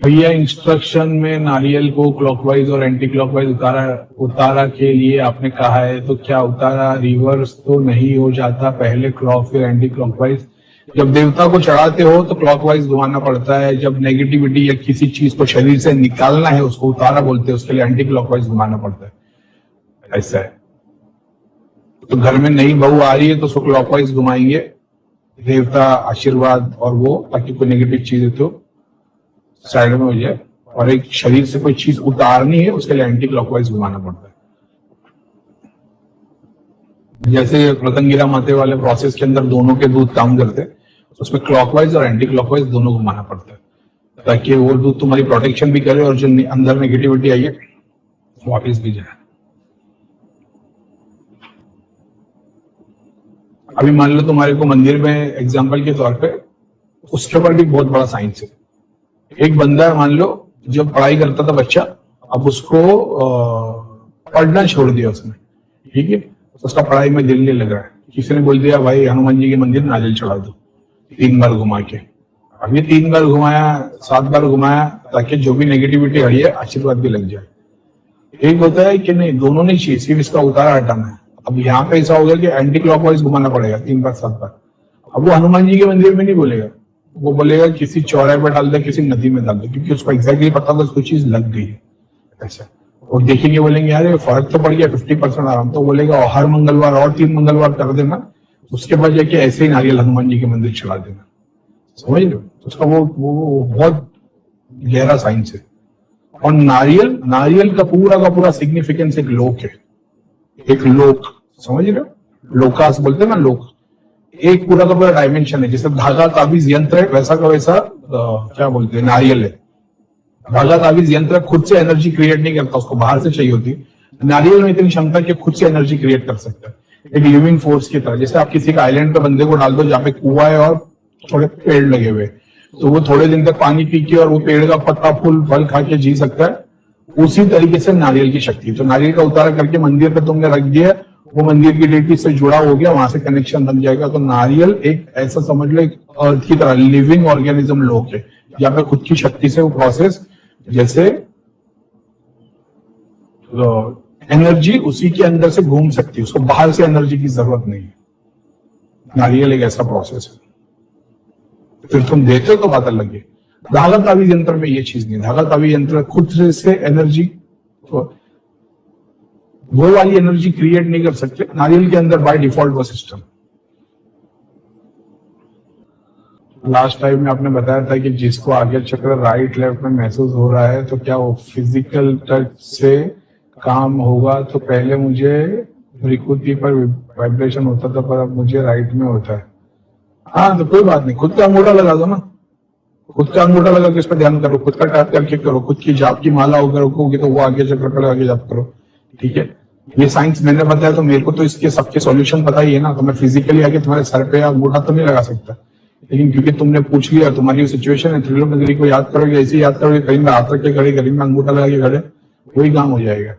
भैया इंस्ट्रक्शन में नारियल को क्लॉकवाइज और एंटी क्लॉकवाइज उतारा के लिए आपने कहा है, तो क्या उतारा रिवर्स तो नहीं हो जाता, पहले क्लॉक फिर एंटी क्लॉकवाइज? जब देवता को चढ़ाते हो तो क्लॉकवाइज घुमाना पड़ता है, जब नेगेटिविटी या किसी चीज को शरीर से निकालना है उसको उतारा बोलते हैं, उसके लिए एंटी क्लॉकवाइज घुमाना पड़ता है। ऐसा है। तो घर में नई बहू आ रही है तो उसको क्लॉकवाइज घुमाएंगे, देवता आशीर्वाद और वो, ताकि कोई नेगेटिव चीज है तो साइड में हो जाए। और एक शरीर से कोई चीज उतारनी है उसके लिए एंटी क्लॉकवाइज घुमाना पड़ता है। जैसे रतनगिरा माते वाले प्रोसेस के अंदर दोनों के दूध काम करते हैं, उसमें क्लॉकवाइज और एंटी क्लॉकवाइज दोनों घुमाना पड़ता है, ताकि वो दूध तुम्हारी प्रोटेक्शन भी करे और जो अंदर नेगेटिविटी आई है वापिस भी जाए। अभी मान लो तुम्हारे को मंदिर में एग्जाम्पल के तौर पे, उसके ऊपर भी बहुत बड़ा साइंस है। एक बंदा है, मान लो जब पढ़ाई करता था बच्चा, अब उसको पढ़ना छोड़ दिया उसने, ठीक है, उसका पढ़ाई में दिल नहीं लग रहा है। किसी ने बोल दिया भाई हनुमान जी के मंदिर नारियल चढ़ा दो 3 बार घुमा के। अब ये 3 बार घुमाया, 7 बार घुमाया, ताकि जो भी नेगेटिविटी हटी है आशीर्वाद भी लग जाए। एक होता है कि नहीं, दोनों नहीं चाहिए, सिर्फ इसका उतारा हटाना है। अब यहाँ पे ऐसा होगा कि एंटी क्लॉकवाइज घुमाना पड़ेगा 3 बार 7 बार। अब वो हनुमान जी के मंदिर में नहीं बोलेगा, वो बोलेगा किसी चौराहे पर डाल दे, किसी नदी में डाल दे, क्योंकि उसको एग्जैक्टली पता था उसको चीज लग गई है। ऐसा और देखेंगे, बोलेंगे यार ये फर्क तो पड़ गया 50% आराम, तो बोलेगा हर मंगलवार और 3 मंगलवार कर देना, उसके बाद जाके ऐसे ही नारियल हनुमान जी के मंदिर चढ़ा देना। समझ लो, उसका वो बहुत गहरा साइंस है। और नारियल का पूरा सिग्निफिकेंस एक लोक है, एक लोक, समझ रहे हो, लोकास बोलते हैं ना लोक, एक पूरा का पूरा डायमेंशन है। जैसे धागा ताबीज यंत्र है, वैसा का वैसा क्या बोलते हैं नारियल है। धागा ताबीज यंत्र खुद से एनर्जी क्रिएट नहीं करता, उसको बाहर से चाहिए होती। नारियल में इतनी क्षमता कि खुद से एनर्जी क्रिएट कर सकता है, एक लिविंग फोर्स की तरह। जैसे आप किसी का आइलैंड पे बंदे को डाल दो जहाँ पे कुआं है और थोड़े पेड़ लगे हुए, तो वो थोड़े दिन तक पानी पी के और वो पेड़ का पत्ता फूल फल खा के जी सकता है। उसी तरीके से नारियल की शक्ति। तो नारियल का उतारा करके मंदिर पे तुमने रख दिया, वो मंदिर की डेटी से जुड़ा हो गया, वहां से कनेक्शन बन जाएगा। तो नारियल एक ऐसा समझ लो एक अर्थ की तरह लिविंग ऑर्गेनिज्म लोक है, जहाँ पे खुद की शक्ति से वो प्रोसेस, जैसे एनर्जी उसी के अंदर से घूम सकती है, उसको बाहर से एनर्जी की जरूरत नहीं है। नारियल एक ऐसा प्रोसेस है। फिर तुम देते हो तो बात अलग है। धागा ताबीज यंत्र में ये चीज नहीं, धागा ताबीज यंत्र खुद से एनर्जी, वो वाली एनर्जी क्रिएट नहीं कर सकते। नारियल के अंदर बाय डिफॉल्ट वो सिस्टम। लास्ट टाइम में आपने बताया था कि जिसको आगे चक्र राइट लेफ्ट में महसूस हो रहा है, तो क्या वो फिजिकल टच से काम होगा? तो पहले मुझे विकृति पर वाइब्रेशन होता था, पर अब मुझे राइट में होता है। हाँ तो कोई बात नहीं, खुद का अंगूठा लगा दो ना, खुद का अंगूठा लगा के इस पर ध्यान करो, खुद का टैप करके करो, खुद की जाप की माला होकर रखोगे तो वो आगे चक्र पर आगे जाप करो। ठीक है, ये साइंस मैंने बताया, तो मेरे को तो इसके सबके सॉल्यूशन पता ही है ना। तो मैं फिजिकली आके तुम्हारे सर पे अंगूठा तो नहीं लगा सकता, लेकिन क्योंकि तुमने पूछ लिया, तुम्हारी सिचुएशन है, त्रिलोक नगरी को याद करोगे, ऐसे याद करोगे, कहीं में हाथ रख के खड़े, कहीं में अंगूठा लगा के खड़े, वही काम हो जाएगा।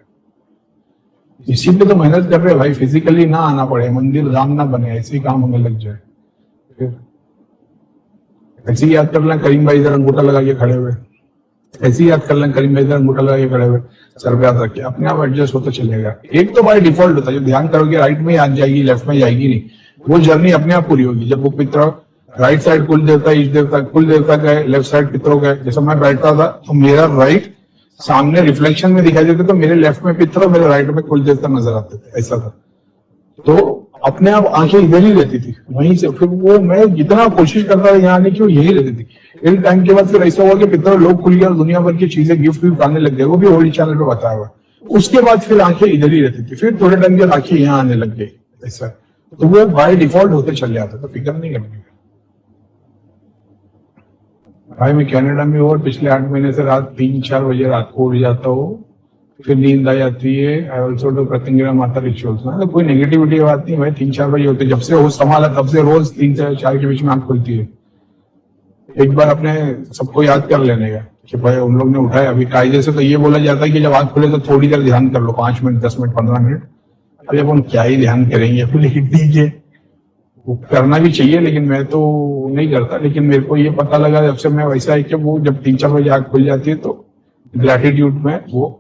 इसी पे तो मेहनत कर रहे भाई, फिजिकली ना आना पड़े, मंदिर धाम ना बने, ऐसे ही काम हमें लग जाए। फिर ऐसे ही याद कर लें करीम भाई इधर अंगूठा लगा के खड़े हुए, ऐसे ही याद कर लें करीम भाई इधर अंगूठा लगा के खड़े हुए, सर पे हाथ रखे, अपने आप एडजस्ट होता चलेगा। एक तो बाय डिफॉल्ट होता है, जो ध्यान करोगे राइट में आ जाएगी, लेफ्ट में जाएगी नहीं, वो जर्नी अपने आप पूरी होगी। जब वो पितर राइट साइड कुल देवता, ईष्ट देवता, कुल देवता का है, लेफ्ट साइड पितरों का है। जैसे मैं बैठता था तो मेरा राइट सामने रिफ्लेक्शन में दिखाई देता, तो मेरे लेफ्ट में पितर और मेरे राइट में कुल देवता नजर आते थे, ऐसा था। तो अपने आप आंखें इधर ही रहती थी वहीं से। फिर वो मैं जितना कोशिश करता था यहाँ आने की, वो यही रहती थी। एक टाइम के बाद फिर ऐसा हुआ कि पितर लोग खुल गया, दुनिया भर की चीजें गिफ्ट विफ्ट आने लग गए, वो भी होली चैनल पे बताया हुआ। उसके बाद फिर आंखें इधर ही रहती थी, फिर थोड़े टाइम के बाद आंखें यहाँ आने लग गई, ऐसा। तो वो बाय डिफॉल्ट होते चल जाता, तो फिक्र नहीं करनी। भाई मैं कनाडा में हूँ और पिछले 8 महीने से रात 3-4 बजे रात को उठ जाता हूँ, फिर नींद आ जाती है। आई ऑल्सो डू प्रतिंगिरा माता रिचुअल्स। मतलब कोई नेगेटिविटी बात नहीं भाई, 3-4 बजे होते, जब से होश संभाला तब से रोज 3 से 4 के बीच में आंख खुलती है। एक बार अपने सबको याद कर लेने का कि भाई उन लोग ने उठाया। अभी कायदे से तो ये बोला जाता है कि जब आंख खुले तो थोड़ी देर ध्यान कर लो, 5 मिनट, 10 मिनट, 15 मिनट। अभी अपन क्या ही ध्यान करेंगे, ठीक है, वो करना भी चाहिए, लेकिन मैं तो नहीं करता। लेकिन मेरे को ये पता लगा जब से मैं वैसा है कि वो जब 3-4 बजे आँख खुल जाती है तो ग्रेटिट्यूड में वो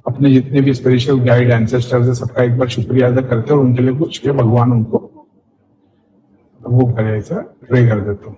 अपने जितने भी स्पिरिचुअल गाइड एंसेस्टर्स है सबका एक बार शुक्रिया अदा करते हैं और उनके लिए कुछ के भगवान उनको वो करे, ऐसा प्रे कर देता हूँ।